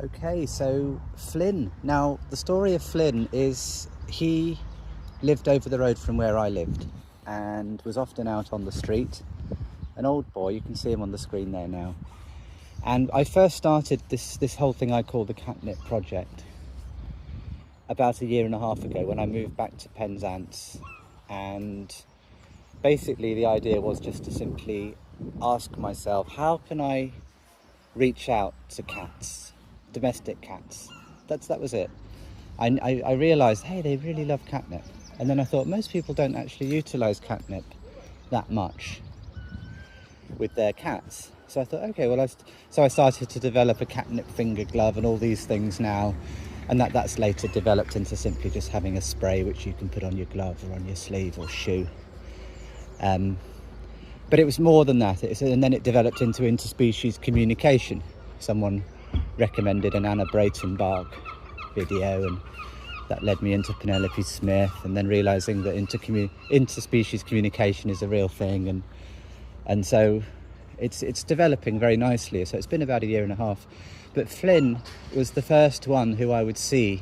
Okay, so Flynn. Now, the story of Flynn is he lived over the road from where I lived and was often out on the street. An old boy, you can see him on the screen there now. And I first started this whole thing I call the Catnip Project about a year and a half ago when I moved back to Penzance. And basically the idea was just to simply ask myself, how can I reach out to cats? Domestic cats. That was it. I realised, hey, they really love catnip. And then I thought most people don't actually utilise catnip that much with their cats. So I thought, okay, well, so I started to develop a catnip finger glove and all these things now. And that's later developed into simply just having a spray which you can put on your glove or on your sleeve or shoe. But it was more than that. And then it developed into interspecies communication. Someone recommended an Anna Brayton-Barg video, and that led me into Penelope Smith, and then realising that interspecies communication is a real thing, and so it's developing very nicely. So it's been about a year and a half. But Flynn was the first one who I would see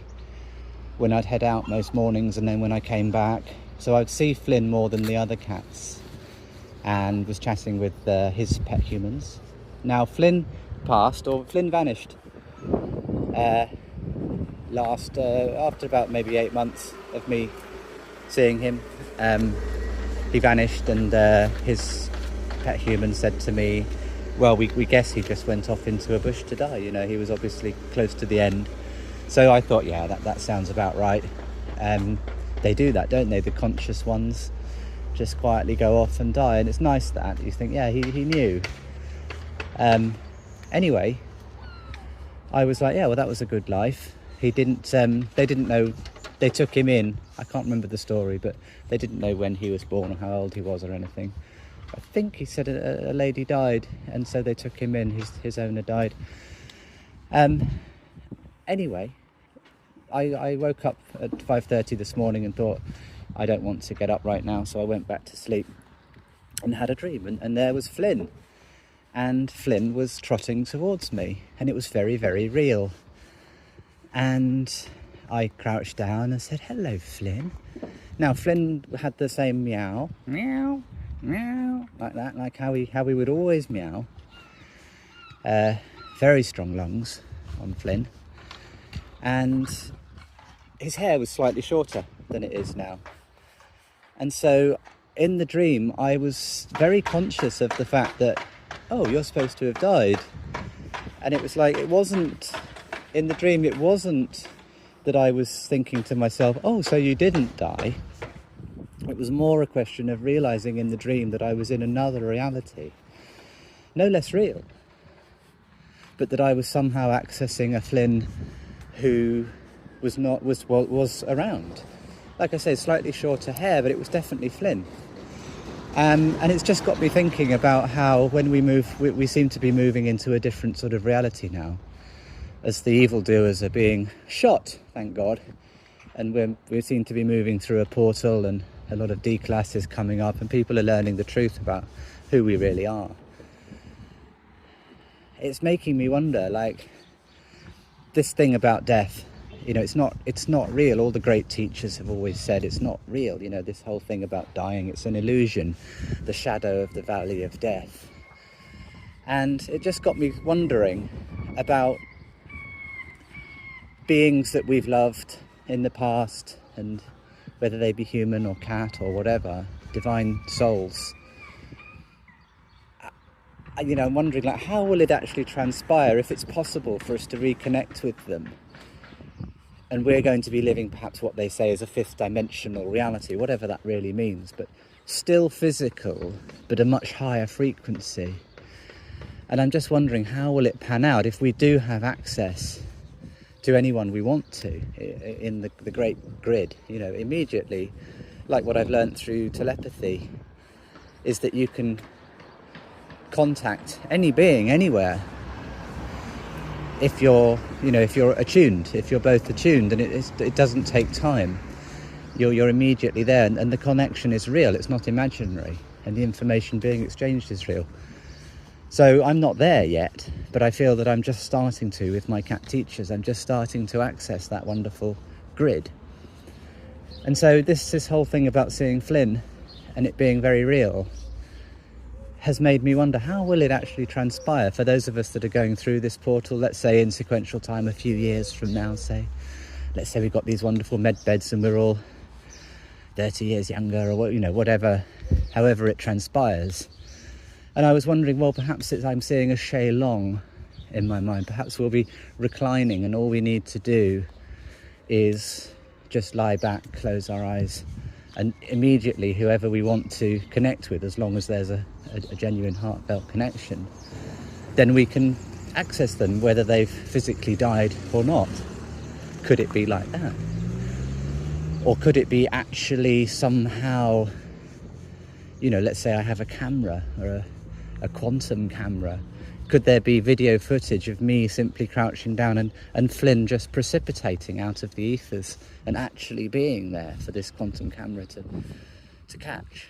when I'd head out most mornings, and then when I came back. So I'd see Flynn more than the other cats, and was chatting with his pet humans. Now Flynn vanished after about maybe 8 months of me seeing him. He vanished, and his pet human said to me, well, we guess he just went off into a bush to die. You know, he was obviously close to the end. So I thought, yeah, that sounds about right. They do that, don't they? The conscious ones just quietly go off and die, and it's nice that you think, yeah, he knew. Anyway, I was like, yeah, well, that was a good life. He didn't, they didn't know, they took him in. I can't remember the story, but they didn't know when he was born or how old he was or anything. I think he said a lady died, and so they took him in. His owner died. Anyway, I woke up at 5:30 this morning and thought, I don't want to get up right now, so I went back to sleep and had a dream, and there was Flynn. And Flynn was trotting towards me, and it was very, very real. And I crouched down and said, hello, Flynn. Now, Flynn had the same meow, meow, meow, like that, like how we would always meow. Very strong lungs on Flynn. And his hair was slightly shorter than it is now. And so in the dream, I was very conscious of the fact that, oh, you're supposed to have died. And it was like, in the dream, it wasn't that I was thinking to myself, oh, so you didn't die. It was more a question of realising in the dream that I was in another reality, no less real, but that I was somehow accessing a Flynn who was around. Like I say, slightly shorter hair, but it was definitely Flynn. And it's just got me thinking about how when we move, we seem to be moving into a different sort of reality now, as the evildoers are being shot, thank God, and we seem to be moving through a portal, and a lot of D-class is coming up, and people are learning the truth about who we really are. It's making me wonder, like, this thing about death, you know, it's not real. All the great teachers have always said it's not real. You know, this whole thing about dying, it's an illusion, the shadow of the valley of death. And it just got me wondering about beings that we've loved in the past, and whether they be human or cat or whatever, divine souls. You know, I'm wondering, like, how will it actually transpire if it's possible for us to reconnect with them? And we're going to be living perhaps what they say is a fifth dimensional reality, whatever that really means, but still physical, but a much higher frequency. And I'm just wondering, how will it pan out if we do have access to anyone we want to in the great grid? You know, immediately, like what I've learned through telepathy, is that you can contact any being anywhere if you're attuned, if you're both attuned, and it doesn't take time. You're immediately there, and the connection is real. It's not imaginary, and the information being exchanged is real. So I'm not there yet, but I feel that I'm just starting to with my cat teachers. I'm just starting to access that wonderful grid. And so this whole thing about seeing Flynn and it being very real has made me wonder, how will it actually transpire for those of us that are going through this portal, let's say in sequential time a few years from now, say. Let's say we've got these wonderful med beds and we're all 30 years younger, or whatever, however it transpires. And I was wondering, well, perhaps I'm seeing a Shay Long in my mind. Perhaps we'll be reclining and all we need to do is just lie back, close our eyes, and immediately whoever we want to connect with, as long as there's a genuine heartfelt connection, then we can access them, whether they've physically died or not. Could it be like that? Or could it be actually somehow, let's say I have a camera or a quantum camera. Could there be video footage of me simply crouching down and Flynn just precipitating out of the ethers and actually being there for this quantum camera to catch?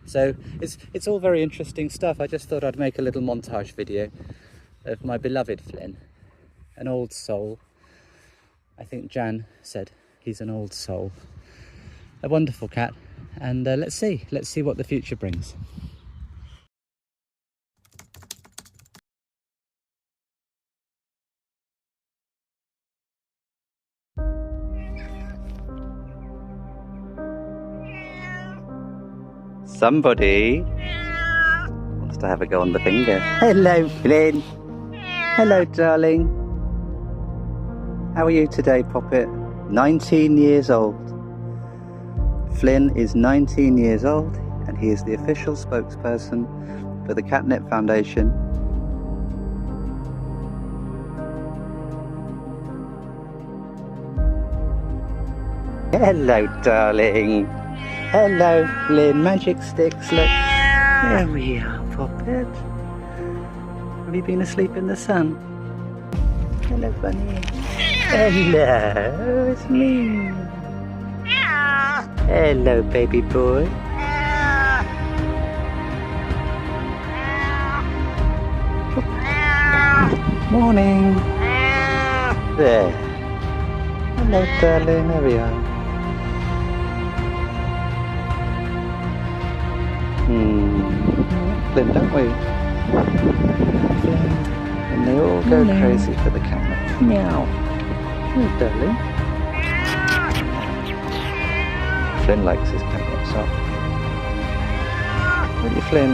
So it's all very interesting stuff. I just thought I'd make a little montage video of my beloved Flynn, an old soul. I think Jan said he's an old soul. A wonderful cat, and let's see what the future brings. Somebody wants to have a go on the finger. Hello, Flynn. Hello, darling. How are you today, Poppet? 19 years old. Flynn is 19 years old, and he is the official spokesperson for the Catnip Foundation. Hello, darling. Hello, Flynn. Magic sticks, look. There we are, Poppet. Have you been asleep in the sun? Hello, bunny. Hello, it's me. Hello, baby boy. Morning. There. Hello, darling. There we are. Flynn, don't we? Flynn. And they all go crazy for the camera. Meow. Hello, darling. Flynn likes his camera so. Really, Flynn?